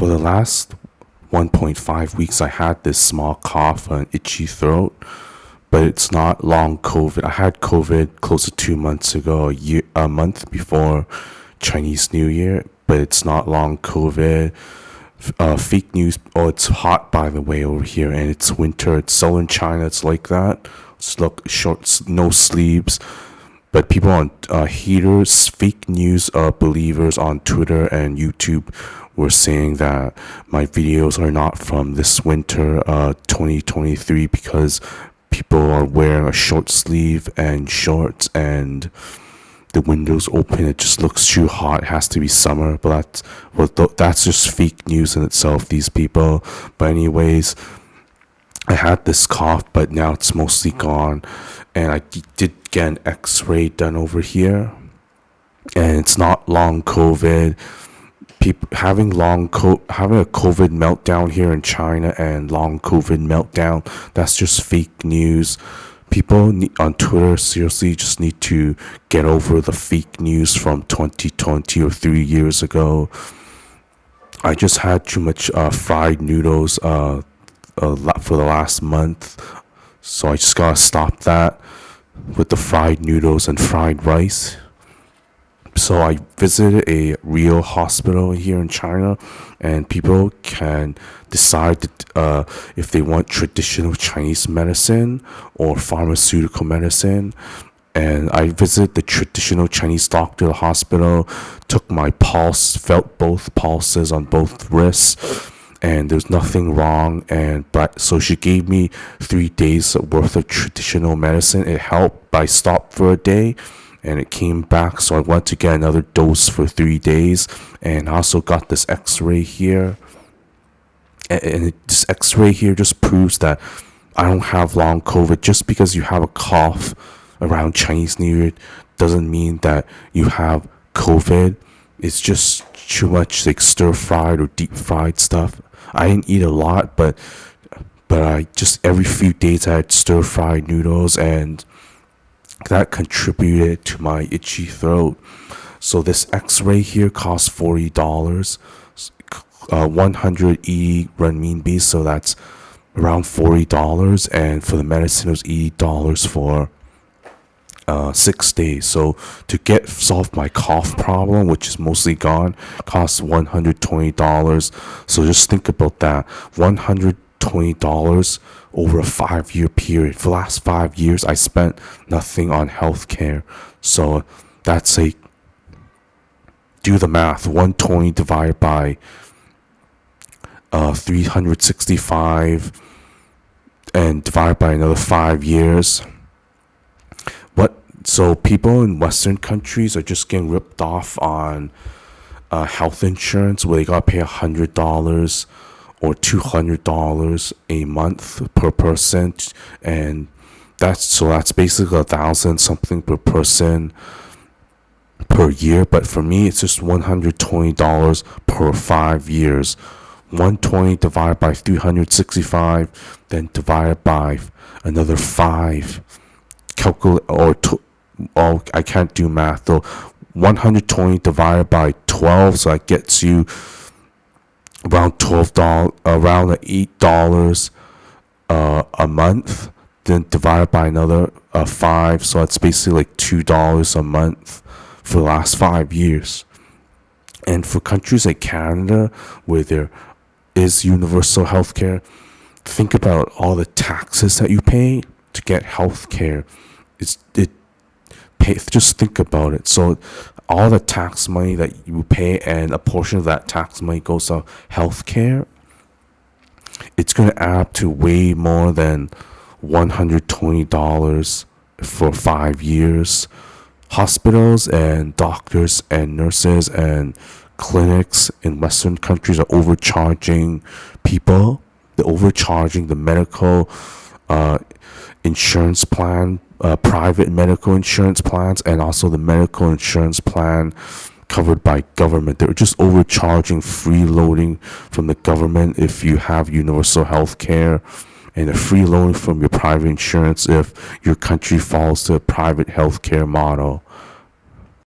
For the last 1.5 weeks, I had this small cough and itchy throat, but it's not long COVID. I had COVID close to 2 months ago, a month before Chinese New Year, but it's not long COVID. Fake news. Oh, it's hot by the way over here, and it's winter. It's southern China. It's like that. It's look shorts, no sleeves. But people on haters, fake news believers on Twitter and YouTube were saying that my videos are not from this winter 2023 because people are wearing a short sleeve and shorts and the windows open. It just looks too hot. It has to be summer. But that's just fake news in itself, these people. But anyways, I had this cough, but now it's mostly gone. And I did get an x-ray done over here. And it's not long COVID. People having having a COVID meltdown here in China and long COVID meltdown, that's just fake news. People on Twitter seriously just need to get over the fake news from 2020 or 3 years ago. I just had too much fried noodles for the last month, so I just gotta stop that with the fried noodles and fried rice. So I visited a real hospital here in China, and people can decide if they want traditional Chinese medicine or pharmaceutical medicine. And I visited the traditional Chinese doctor at the hospital, took my pulse, felt both pulses on both wrists, and there's nothing wrong. So she gave me 3 days worth of traditional medicine. It helped, but I stopped for a day and it came back, so I went to get another dose for 3 days. And I also got this x-ray here, and this x-ray here just proves that I don't have long COVID. Just because you have a cough around Chinese New Year doesn't mean that you have COVID. It's just too much like stir fried or deep fried stuff. I didn't eat a lot, but I just every few days I had stir fried noodles, and that contributed to my itchy throat. So this x-ray here costs $40, 180 renminbi, so that's around $40. And for the medicine, it was $80 for 6 days. So to solve my cough problem, which is mostly gone, costs $120. So just think about that, $120 over a 5-year period. For the last 5 years, I spent nothing on healthcare. So that's like, do the math, 120 divided by 365 and divided by another 5 years. So people in Western countries are just getting ripped off on health insurance, where they gotta pay $100 or $200 a month per person, and that's basically $1,000 something per person per year. But for me, it's just $120 per 5 years. 120 divided by 365, then divided by another 5. I can't do math though. 120 divided by 12, so that gets you around around $8 a month. Then divided by another 5, so that's basically like $2 a month for the last 5 years. And for countries like Canada, where there is universal healthcare, think about all the taxes that you pay to get healthcare. Just think about it. So all the tax money that you pay, and a portion of that tax money goes to healthcare, it's going to add up to way more than $120 for 5 years. Hospitals and doctors and nurses and clinics in Western countries are overcharging people. They're overcharging the medical insurance plan, private medical insurance plans, and also the medical insurance plan covered by government. They're just overcharging, freeloading from the government if you have universal health care, and they're freeloading from your private insurance if your country follows the private health care model.